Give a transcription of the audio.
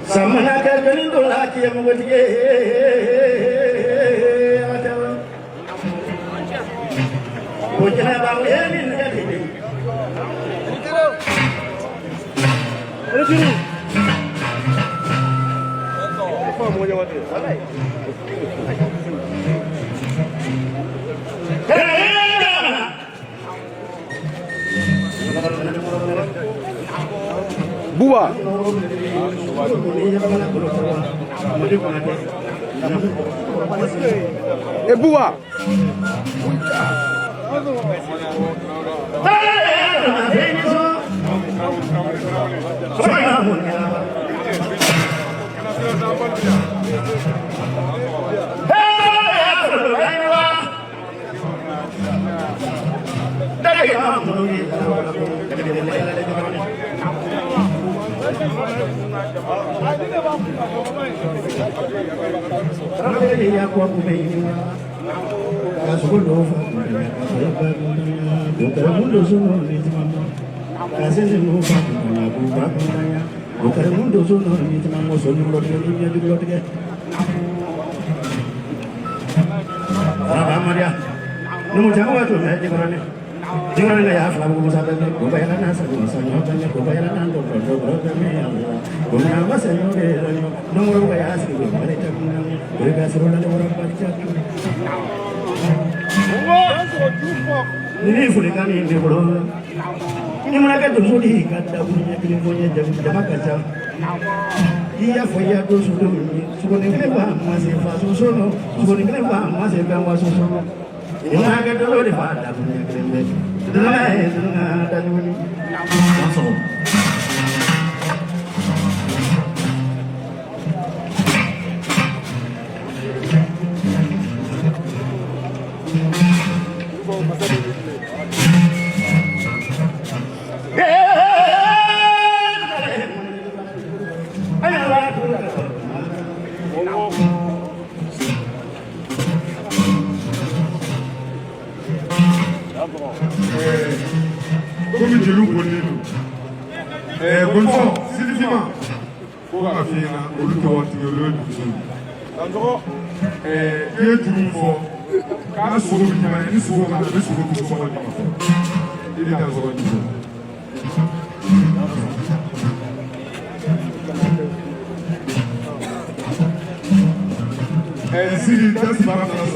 Samana kalbinin dolaki yamudiye atawa bojana baweli ngadi Ojuru Apa moja watu Buah Buah Jangan ya, selalu musafir. Kubayana nasa, kubayana kubayana nando, kubayana Kuna masayo de nomoro kaya sih, mereka punya mereka serulah orang baca. Ini fulikan ini bro. Ini mereka tuh di kata punya punya jam kaca. Iya foya tuh sudah ini. Sudah ini masih fasu sono. Sudah ini masih fasu sono. Ini mereka tuh di pada punya kerja. Dah dan ini langsung. Comme je l'ai connu, bon sang, Sylvie, pour la fille, au lieu de voir le d'accord, il est tout fort. Quand je suis venu, il est souvent là, il est souvent tout fort. Il est dans le niveau. Si tu as pas la place,